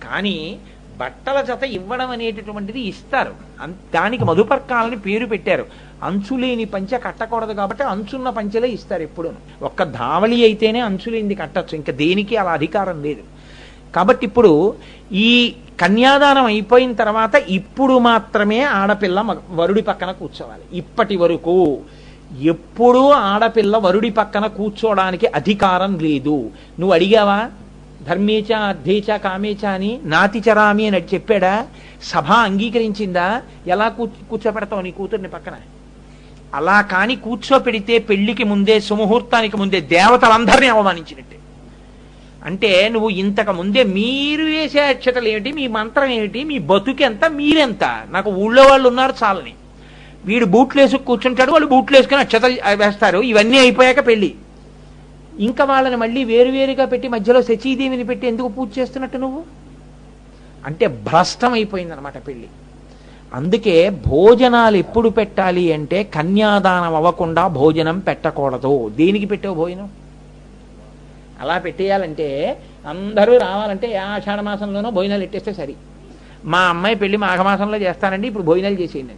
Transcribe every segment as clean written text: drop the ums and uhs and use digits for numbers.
కానీ బట్టల జత ఇవ్వడం అనేటటువంటిది ఇస్తారు. దానికి మధుపర్కాలని పేరు పెట్టారు. అంచులేని పంచె కట్టకూడదు కాబట్టి అంచున్న పంచెలే ఇస్తారు ఎప్పుడు. ఒక్క ధావళి అయితేనే అంచులేనిది కట్టచ్చు, ఇంకా దేనికి అలా అధికారం లేదు. కాబట్టి ఇప్పుడు ఈ కన్యాదానం అయిపోయిన తర్వాత ఇప్పుడు మాత్రమే ఆడపిల్ల వరుడి పక్కన కూర్చోవాలి. ఇప్పటి వరకు ఎప్పుడూ ఆడపిల్ల వరుడి పక్కన కూర్చోడానికి అధికారం లేదు. నువ్వు అడిగావా? ధర్మేచ అర్థేచ కామేచ అని నాతిచరామి అని చెప్పాడా? సభ అంగీకరించిందా? ఎలా కూర్చోపెడతావు నీ కూతుర్ని పక్కన? అలా కాని కూర్చోపెడితే పెళ్లికి ముందే, సుముహూర్తానికి ముందే దేవతలందరినీ అవమానించినట్టే. అంటే నువ్వు ఇంతకు ముందే మీరు వేసే అక్షతలు ఏమిటి, మీ మంత్రం ఏమిటి, మీ బతుకెంత, మీరెంత, నాకు ఊళ్ళో వాళ్ళు ఉన్నారు చాలని. వీడు బూట్లు వేసుకు కూర్చుంటాడు, వాళ్ళు బూట్లు వేసుకుని అక్షతలు వేస్తారు. ఇవన్నీ అయిపోయాక పెళ్లి. ఇంకా వాళ్ళని మళ్ళీ వేరువేరుగా పెట్టి మధ్యలో శచీదేవిని పెట్టి ఎందుకు పూజ చేస్తున్నట్టు నువ్వు? అంటే భ్రష్టం అయిపోయిందనమాట పెళ్లి. అందుకే భోజనాలు ఎప్పుడు పెట్టాలి అంటే కన్యాదానం అవ్వకుండా భోజనం పెట్టకూడదు. దేనికి పెట్టావు భోజనం? అలా పెట్టేయాలంటే అందరూ రావాలంటే ఆషాఢ మాసంలోనో భోజనాలు పెట్టేస్తే సరి. మా అమ్మాయి పెళ్లి మాఘమాసంలో చేస్తానండి, ఇప్పుడు భోజనాలు చేసేయండి.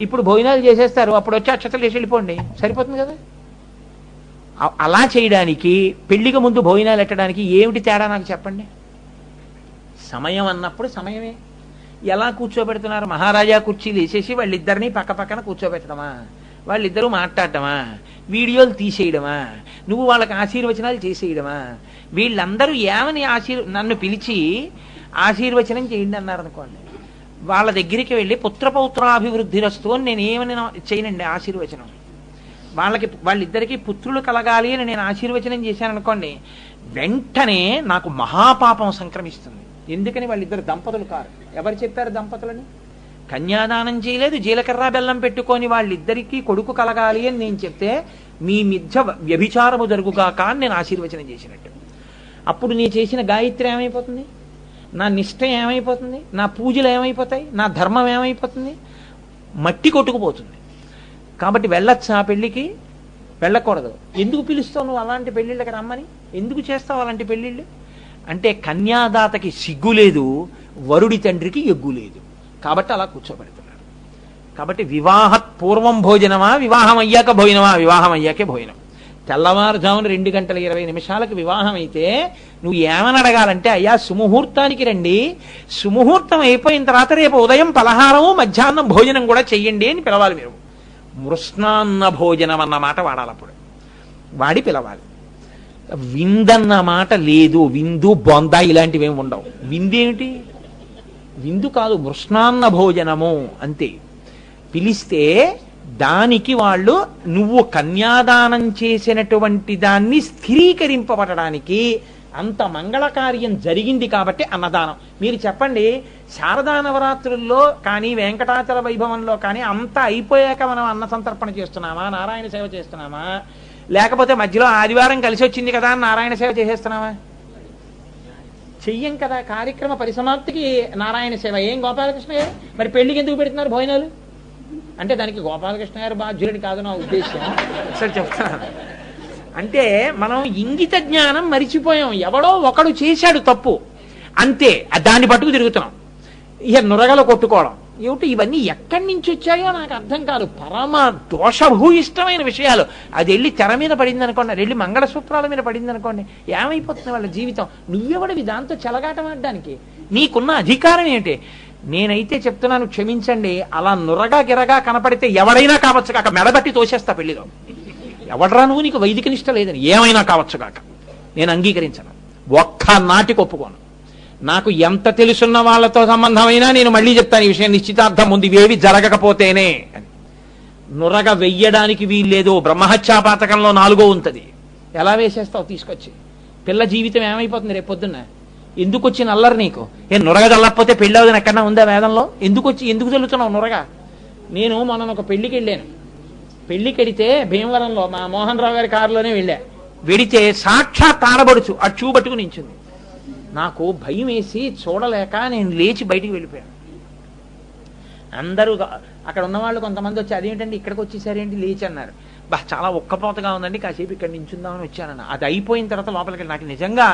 ఇప్పుడు భోజనాలు చేసేస్తారు, అప్పుడు వచ్చి అక్షతలు వేసి వెళ్ళిపోండి, సరిపోతుంది కదా. అలా చేయడానికి, పెళ్లికి ముందు భోజనాలు పెట్టడానికి ఏమిటి తేడా నాకు చెప్పండి. సమయం అన్నప్పుడు సమయమే. ఎలా కూర్చోబెడుతున్నారు? మహారాజా కుర్చీలు వేసేసి వాళ్ళిద్దరినీ పక్క పక్కన కూర్చోబెట్టడమా? వాళ్ళిద్దరూ మాట్లాడటమా? వీడియోలు తీసేయడమా? నువ్వు వాళ్ళకి ఆశీర్వచనాలు చేసేయడమా? వీళ్ళందరూ ఏమని నన్ను పిలిచి ఆశీర్వచనం చేయండి అన్నారు అనుకోండి, వాళ్ళ దగ్గరికి వెళ్ళి పుత్రపౌత్రాభివృద్ధి రస్తు అని నేను ఏమని చేయనండి ఆశీర్వచనం. వాళ్ళిద్దరికీ పుత్రులు కలగాలి అని నేను ఆశీర్వచనం చేశాను అనుకోండి, వెంటనే నాకు మహాపాపం సంక్రమిస్తుంది. ఎందుకని? వాళ్ళిద్దరు దంపతులు కారు. ఎవరు చెప్పారు దంపతులని? కన్యాదానం చేయలేదు, జీలకర్ర బెల్లం పెట్టుకొని వాళ్ళిద్దరికీ కొడుకు కలగాలి అని నేను చెప్తే మీ మధ్య వ్యభిచారము జరుగుగాక అని నేను ఆశీర్వచనం చేసినట్టు. అప్పుడు నీ చేసిన గాయత్రి ఏమైపోతుంది? నా నిష్ఠ ఏమైపోతుంది? నా పూజలు ఏమైపోతాయి? నా ధర్మం ఏమైపోతుంది? మట్టి కొట్టుకుపోతుంది. కాబట్టి వెళ్ళొచ్చా పెళ్ళికి? వెళ్ళకూడదు. ఎందుకు పిలుస్తావు నువ్వు అలాంటి పెళ్ళిళ్ళకి రమ్మని? ఎందుకు చేస్తావు అలాంటి పెళ్ళిళ్ళు? అంటే కన్యాదాతకి సిగ్గు లేదు, వరుడి తండ్రికి ఎగ్గు లేదు. కాబట్టి అలా కూర్చోబెడుతున్నారు. కాబట్టి వివాహ పూర్వం భోజనమా, వివాహం అయ్యాక భోజనమా? వివాహం అయ్యాకే భోజనం. తెల్లవారుజామున 2:20 వివాహం అయితే నువ్వు ఏమని అడగాలంటే, అయ్యా సుముహూర్తానికి రండి, సుముహూర్తం అయిపోయిన తర్వాత రేపు ఉదయం పలహారము మధ్యాహ్నం భోజనం కూడా చెయ్యండి అని పిలవాలి. మీరు మృష్ణాన్న భోజనం అన్న మాట వాడాలి. అప్పుడు వాడి పిలవాలి. విందన్న మాట లేదు. విందు బొంద ఇలాంటివి ఏమి ఉండవు. విందేమిటి? విందు కాదు, మృష్ణాన్న భోజనము అంతే. పిలిస్తే దానికి వాళ్ళు నువ్వు కన్యాదానం చేసినటువంటి దాన్ని స్థిరీకరింపబడడానికి అంత మంగళకార్యం జరిగింది కాబట్టి అన్నదానం. మీరు చెప్పండి, శారదా నవరాత్రుల్లో కానీ వెంకటాచల వైభవంలో కానీ అంతా అయిపోయాక మనం అన్న సంతర్పణ చేస్తున్నామా, నారాయణ సేవ చేస్తున్నామా? లేకపోతే మధ్యలో ఆదివారం కలిసి వచ్చింది కదా అని నారాయణ సేవ చేసేస్తున్నామా? చెయ్యం కదా. కార్యక్రమ పరిసమాప్తికి నారాయణ సేవ. ఏం గోపాలకృష్ణ గారు మరి పెళ్లికి ఎందుకు పెడుతున్నారు భోజనాలు? అంటే దానికి గోపాలకృష్ణ గారు బాధ్యులని కాదు నా ఉద్దేశం. సరే చెప్తున్నాను. అంటే మనం ఇంగిత జ్ఞానం మరిచిపోయాం. ఎవడో ఒకడు చేశాడు తప్పు, అంతే, దాన్ని పట్టుకు తిరుగుతున్నాం. ఇక నురగలు కొట్టుకోవడం ఏమిటి? ఇవన్నీ ఎక్కడి నుంచి వచ్చాయో నాకు అర్థం కాదు. పరమ దోషభూయిష్టమైన విషయాలు. అది వెళ్ళి తెర మీద పడింది అనుకోండి, వెళ్ళి మంగళసూత్రాల మీద పడింది అనుకోండి, ఏమైపోతుంది వాళ్ళ జీవితం? నువ్వెవడివి దాంతో చెలగాటమాడడానికి? నీకున్న అధికారం ఏంటి? నేనైతే చెప్తున్నాను, క్షమించండి, అలా నురగా గిరగా కనపడితే ఎవడైనా కావచ్చు కాక మెడబట్టి తోసేస్తా పెళ్లిలో. ఎవడరా నువ్వు, నీకు వైదిక నిష్ట లేదని? ఏమైనా కావచ్చు కాక నేను అంగీకరించను. ఒక్క నాటికి ఒప్పుకోను. నాకు ఎంత తెలుసున్న వాళ్ళతో సంబంధమైనా నేను మళ్ళీ చెప్తాను ఈ విషయం, నిశ్చితార్థం ముందు ఇవేవి జరగకపోతేనే అని. నురగ వెయ్యడానికి వీల్లేదు. బ్రహ్మహత్యాపాతకంలో 4వ ఉంటుంది. ఎలా వేసేస్తావు తీసుకొచ్చి? పిల్ల జీవితం ఏమైపోతుంది రేపొద్దున్న? ఎందుకు వచ్చిన అల్లరి నీకు? నురగ చల్లకపోతే పెళ్ళి అవుదని ఎక్కడన్నా ఉందా వేదంలో? ఎందుకు చల్లుతున్నావు నురగ? నేను మొన్న ఒక పెళ్లికి వెళ్ళాను. పెళ్లికి వెడితే భీమవరంలో మా మోహన్ రావు గారి కారులోనే వెళ్ళా. వెడితే సాక్షాత్ ఆడబడుచు ఆ షూ పట్టుకుని నించుంది. నాకు భయం వేసి చూడలేక నేను లేచి బయటికి వెళ్ళిపోయాను. అందరూ అక్కడ ఉన్నవాళ్ళు కొంతమంది వచ్చి అదేంటండి ఇక్కడికి వచ్చేసారేంటి లేచి అన్నారు. చాలా ఒక్కపోతగా ఉందండి, కాసేపు ఇక్కడ నించుందామని వచ్చానన్న. అది అయిపోయిన తర్వాత లోపలికి నాకు నిజంగా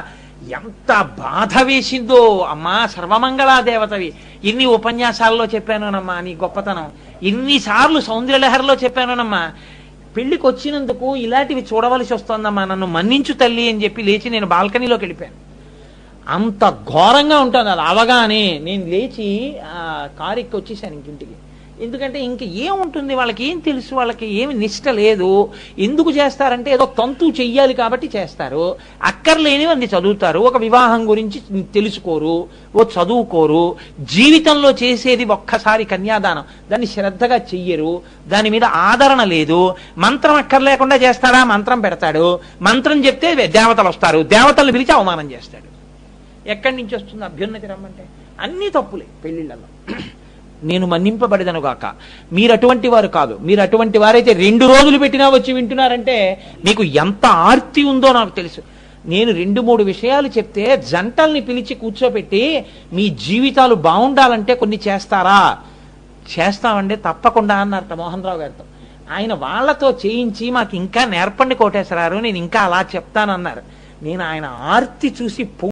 ఎంత బాధ వేసిందో. అమ్మా సర్వమంగళాదేవతవి, ఎన్ని ఉపన్యాసాల్లో చెప్పానోనమ్మా నీ గొప్పతనం, ఎన్నిసార్లు సౌందర్యలహరిలో చెప్పానోనమ్మా. పెళ్లికి వచ్చినందుకు ఇలాంటివి చూడవలసి వస్తుందమ్మా, నన్ను మన్నించు తల్లి అని చెప్పి లేచి నేను బాల్కనీలోకి వెళ్ళిపోయాను. అంత ఘోరంగా ఉంటుంది. అది అవగానే నేను లేచి కారు ఎక్కి వచ్చేసాను ఇంటికి. ఎందుకంటే ఇంక ఏముంటుంది, వాళ్ళకి ఏం తెలుసు, వాళ్ళకి ఏమి నిష్ట లేదు. ఎందుకు చేస్తారంటే ఏదో తంతు చెయ్యాలి కాబట్టి చేస్తారు. అక్కర్లేనివన్నీ చదువుతారు, ఒక వివాహం గురించి తెలుసుకోరు, ఓ చదువుకోరు. జీవితంలో చేసేది ఒక్కసారి కన్యాదానం, దాన్ని శ్రద్ధగా చెయ్యరు, దాని మీద ఆదరణ లేదు. మంత్రం అక్కర్లేకుండా చేస్తాడా, మంత్రం పెడతాడు, మంత్రం చెప్తే దేవతలు వస్తారు, దేవతలను పిలిచి అవమానం చేస్తాడు. ఎక్కడి నుంచి వస్తుంది అభ్యున్నతి రమ్మంటే? అన్నీ తప్పులే పెళ్లిళ్లలో. నేను మన్నింపబడదనుగాక. మీరు అటువంటి వారు కాదు. మీరు అటువంటి వారైతే 2 రోజులు పెట్టినా వచ్చి వింటున్నారంటే మీకు ఎంత ఆర్తి ఉందో నాకు తెలుసు. నేను 2-3 విషయాలు చెప్తే జంటల్ని పిలిచి కూర్చోబెట్టి మీ జీవితాలు బాగుండాలంటే కొన్ని చేస్తారా? చేస్తామండి తప్పకుండా అన్నారట మోహన్ రావు గారితో. ఆయన వాళ్లతో చేయించి మాకు ఇంకా నేర్పండి కోటేశ్వరారు, నేను ఇంకా అలా చెప్తానన్నారు. నేను ఆయన ఆర్తి చూసి